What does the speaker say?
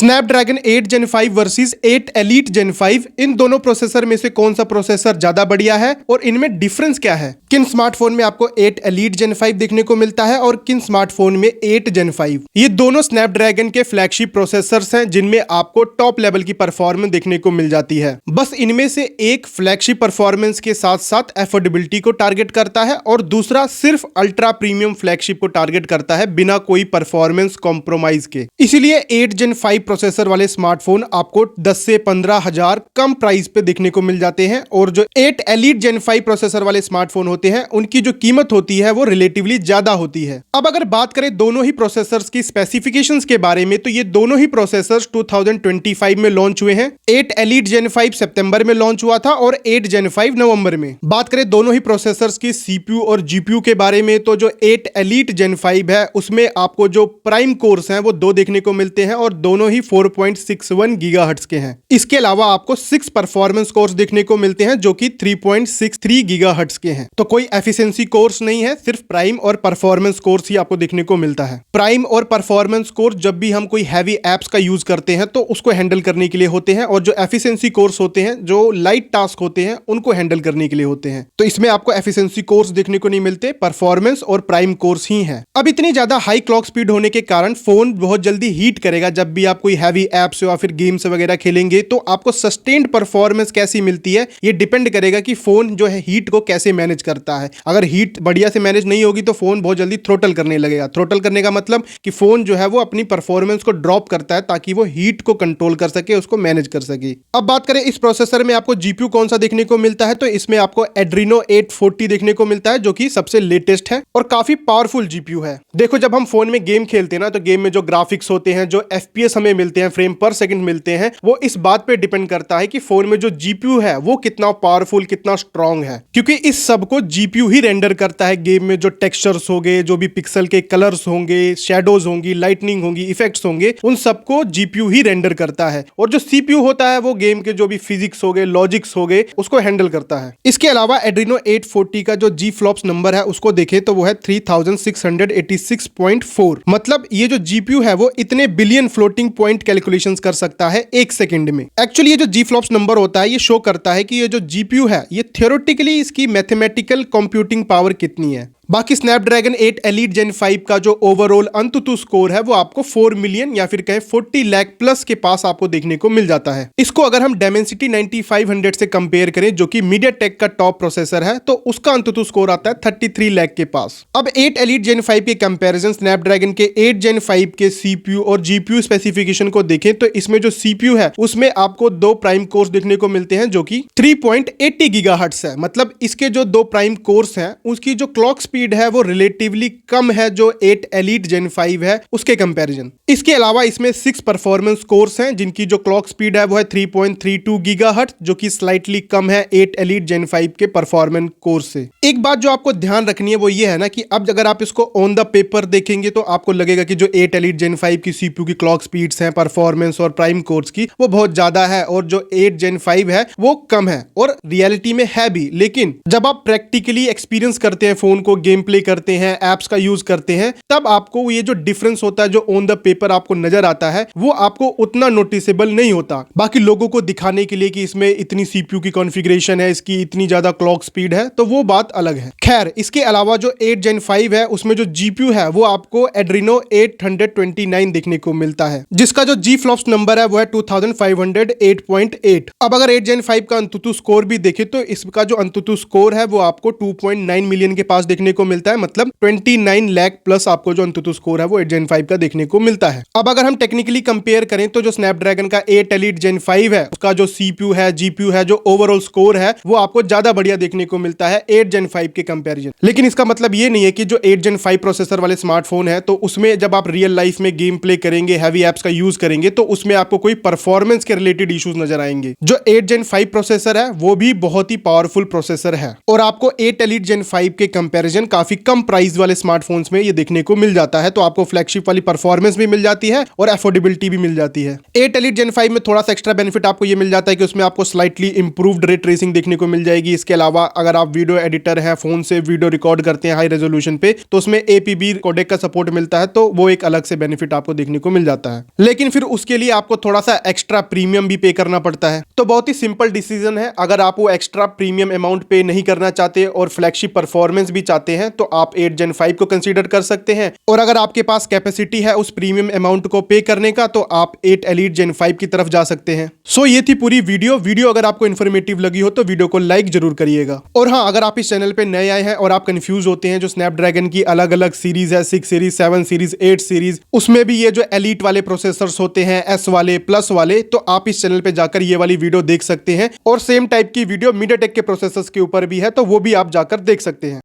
Snapdragon 8 Gen 5 versus 8 Elite Gen 5, इन दोनों processor में से कौन सा प्रोसेसर ज्यादा बढ़िया है और इनमें डिफरेंस क्या है? किन स्मार्टफोन में आपको 8 Elite Gen 5 देखने को मिलता है और किन स्मार्टफोन में 8 Gen 5? ये दोनों स्नैपड्रैगन के फ्लैगशिप प्रोसेसर्स हैं जिनमें आपको टॉप लेवल की परफॉर्मेंस देखने को मिल जाती है। बस इनमें से एक फ्लैगशिप परफॉर्मेंस के साथ साथ एफोर्डेबिलिटी को टारगेट करता है और दूसरा सिर्फ अल्ट्रा प्रीमियम फ्लैगशिप को टारगेट करता है बिना कोई परफॉर्मेंस कॉम्प्रोमाइज के। इसीलिए 8 Gen 5 प्रोसेसर वाले स्मार्टफोन आपको 10 से 15 हजार कम प्राइस पे देखने को मिल जाते हैं और जो 8 Elite Gen 5 प्रोसेसर वाले स्मार्टफोन होते हैं उनकी जो कीमत होती है वो रिलेटिवली ज्यादा होती है। अब अगर बात करें दोनों ही प्रोसेसर्स की स्पेसिफिकेशंस के बारे में तो ये दोनों ही प्रोसेसर्स 2025 में लॉन्च हुए हैं। 8 Elite Gen 5 सितंबर में लॉन्च हुआ था और 8 Gen 5 नवंबर में। बात करें दोनों ही प्रोसेसर्स की CPU और GPU के बारे में तो जो 8 Elite Gen 5 है उसमें आपको जो प्राइम कोर्स हैं वो 2 देखने को मिलते हैं और दोनों ही 4.61 गीगाहर्ट्ज के हैं। इसके अलावा आपको 6 परफॉर्मेंस कोर्स देखने को मिलते हैं जो कि 3.63 गीगाहर्ट्ज के हैं। तो कोई एफिशिएंसी कोर्स नहीं है, सिर्फ प्राइम और परफॉर्मेंस कोर्स ही आपको देखने को मिलता है। प्राइम और परफॉर्मेंस कोर्स जब भी हम कोई हैवी एप्स का यूज करते हैं तो उसको हैंडल करने के लिए होते हैं और जो एफिशिएंसी कोर्स होते हैं, जो लाइट टास्क होते हैं, उनको हैंडल करने के लिए होते हैं। तो इसमें आपको एफिशिएंसी कोर्स देखने को नहीं मिलते, परफॉर्मेंस और प्राइम कोर्स ही हैं। अब इतनी ज्यादा हाई क्लॉक स्पीड होने के कारण फोन बहुत जल्दी हीट करेगा। जब भी आप कोई हैवी एप्स या फिर गेम्स वगैरह खेलेंगे तो आपको सस्टेन्ड परफॉर्मेंस कैसी मिलती है ये डिपेंड करेगा कि फोन जो है हीट को कैसे मैनेज करता है। अगर हीट बढ़िया से मैनेज नहीं होगी तो फोन बहुत जल्दी थ्रोटल करने लगेगा। थ्रोटल करने का मतलब कि फोन जो है वो अपनी परफॉर्मेंस को ड्रॉप करता है ताकि वो हीट को कंट्रोल कर सके, उसको मैनेज कर सके। अब बात करें इस प्रोसेसर में आपको जीपीयू कौन सा देखने को मिलता है तो इसमें आपको एड्रीनो 840 देखने को मिलता है जो कि सबसे लेटेस्ट है और काफी पावरफुल जीपीयू है। देखो जब हम फोन में गेम खेलते हैं ना तो गेम में जो ग्राफिक्स होते हैं, जो एफपीएस हमें मिलते हैं, फ्रेम पर सेकंड मिलते हैं, वो इस बात पे डिपेंड करता है कि फोन में जो जीपीयू है वो कितना पावरफुल, कितना स्ट्रांग है। क्योंकि इस सब को जीपीयू ही रेंडर करता है। गेम में जो टेक्सचर्स होंगे, जो भी पिक्सल के कलर्स होंगे, शैडोज होंगी, लाइटनिंग होंगी, इफेक्ट्स होंगे, उन सबको जीपीयू ही रेंडर करता है। और जो सीपीयू होता है वो गेम के जो भी फिजिक्स हो गए, लॉजिक्स हो गए, उसको हैंडल करता है। इसके अलावा एड्रीनो 840 का जो जी फ्लॉप्स नंबर है उसको देखें तो वो है 3686.4। मतलब ये जो जीपीयू है वो इतने बिलियन फ्लोटिंग पॉइंट कैलकुलेशंस कर सकता है एक सेकंड में। एक्चुअली ये जो जी फ्लॉप्स नंबर होता है ये शो करता है कि ये जो जीपीयू है ये थियोरेटिकली इसकी मैथमेटिकल कंप्यूटिंग पावर कितनी है। बाकी स्नैपड्रैगन 8 Elite Gen 5 का जो ओवरऑल अंतुतु स्कोर है वो आपको 4 मिलियन या फिर कहें 40 लाख प्लस के पास आपको देखने को मिल जाता है। इसको अगर हम Dimensity 9500 से कंपेयर करें जो कि MediaTek का टॉप प्रोसेसर है तो उसका अंतुतु स्कोर आता है 33 लाख के पास। अब 8 Elite Gen 5 के कंपेरिजन स्नैपड्रैगन के 8 Gen 5 के CPU और GPU स्पेसिफिकेशन को देखें तो इसमें जो CPU है उसमें आपको 2 प्राइम कोर्स देखने को मिलते हैं जो कि 3.80 गीगाहर्ट्ज है। मतलब इसके जो 2 प्राइम कोर्स हैं उसकी जो क्लॉक स्पीड है वो रिलेटिवली कम है जो 8 Elite Gen 5 है उसके कंपैरिजन। इसके अलावा इसमें 6 परफॉर्मेंस कोर्स हैं जिनकी जो क्लॉक स्पीड है वो है 3.32 गीगाहर्ट्ज जो कि स्लाइटली कम है 8 Elite Gen 5 के परफॉर्मेंस कोर्स से। एक बात जो आपको ध्यान रखनी है वो ये है ना कि अब अगर आप इसको ऑन द पेपर देखेंगे तो आपको लगेगा कि जो 8 Elite Gen 5 की CPU की क्लॉक स्पीड्स हैं, परफॉर्मेंस और प्राइम कोर्स की, वो बहुत ज्यादा है और जो 8 Gen 5 है वो कम है और रियलिटी में है भी। लेकिन जब आप प्रैक्टिकली एक्सपीरियंस करते हैं, फोन को गेम प्ले करते हैं, एप्स का यूज करते हैं, तब आपको ये जो डिफरेंस होता है जो ऑन द पेपर आपको नजर आता है वो आपको उतना नोटिसेबल नहीं होता। बाकी लोगों को दिखाने के लिए कि इसमें इतनी सीपीयू की कॉन्फ़िगरेशन है, इसकी इतनी ज्यादा क्लॉक स्पीड है, तो वो बात अलग है। खैर इसके अलावा जो 8 Gen 5 है उसमें जो जीपीयू है वो आपको एड्रीनो 829 देखने को मिलता है जिसका जो जी फ्लॉप्स नंबर है वो है 2508.8। अब अगर 8 Gen 5 का अंतुतु स्कोर भी देखे तो इसका जो अंतुतु स्कोर है वो आपको 2.9 मिलियन के पास देखने को मिलता है। मतलब 29 लाख प्लस आपको जो अंतुतु स्कोर है वो 8 Gen 5 का देखने को मिलता है। अब अगर हम टेक्निकली कंपेयर करें तो जो स्नैपड्रैगन का 8 Elite Gen 5 है उसका जो सीपीयू है, जीपीयू है, जो ओवरऑल स्कोर है वो आपको ज्यादा बढ़िया देखने को मिलता है 8 Gen 5 के कंपैरिजन। लेकिन इसका मतलब ये नहीं है कि जो 8 Gen 5 प्रोसेसर वाले स्मार्टफोन है तो उसमें जब आप रियल लाइफ में गेम प्ले करेंगे, हैवी एप्स का यूज करेंगे तो उसमें आपको कोई परफॉर्मेंस के रिलेटेड इश्यूज नजर आएंगे। जो 8 Gen 5 प्रोसेसर है वो भी बहुत ही पावरफुल प्रोसेसर है और आपको 8 Elite Gen 5 के कंपैरिजन कॉम्बिनेशन काफी कम प्राइस वाले स्मार्टफोन्स में ये देखने को मिल जाता है। तो आपको फ्लैगशिप वाली परफॉर्मेंस भी मिल जाती है और अफोर्डेबिलिटी भी मिल जाती है। 8 Elite Gen 5 में थोड़ा सा एक्स्ट्रा बेनिफिट आपको ये मिल जाता है कि उसमें आपको स्लाइटली इंप्रूव्ड रे ट्रेसिंग देखने को मिल जाएगी। इसके अलावा अगर आप वीडियो एडिटर है, फोन से वीडियो रिकॉर्ड करते हैं हाई रेजोल्यूशन पे, तो उसमें APB कोडेक का सपोर्ट मिलता है, तो वो एक अलग से बेनिफिट आपको देखने को मिल जाता है। लेकिन फिर उसके लिए आपको थोड़ा सा एक्स्ट्रा प्रीमियम भी पे करना पड़ता है। तो बहुत ही सिंपल डिसीजन है, अगर आप वो एक्स्ट्रा प्रीमियम अमाउंट पे नहीं करना चाहते और फ्लैगशिप परफॉर्मेंस भी चाहते हैं तो आप 8 Gen 5 को कंसीडर कर सकते हैं। और अगर आपके पास कैपेसिटी है उस प्रीमियम अमाउंट को पे करने का, तो आप 8 Elite Gen 5 की तरफ जा सकते हैं। सो ये थी पूरी वीडियो अगर आपको इन्फॉर्मेटिव लगी हो तो वीडियो को लाइक जरूर करिएगा। और हाँ, अगर आप इस चैनल पे नए आए हैं और आप कंफ्यूज होते हैं, जो स्नैपड्रैगन की अलग अलग सीरीज है, 6 सीरीज, 7 सीरीज, 8 सीरीज, उसमें भी ये जो एलीट वाले प्रोसेसर्स होते हैं, S वाले, प्लस वाले, तो आप इस चैनल पे जाकर ये वाली वीडियो देख सकते हैं। और सेम टाइप की वीडियो मीडियाटेक के प्रोसेसर्स के ऊपर भी है, तो वो भी आप जाकर देख सकते हैं।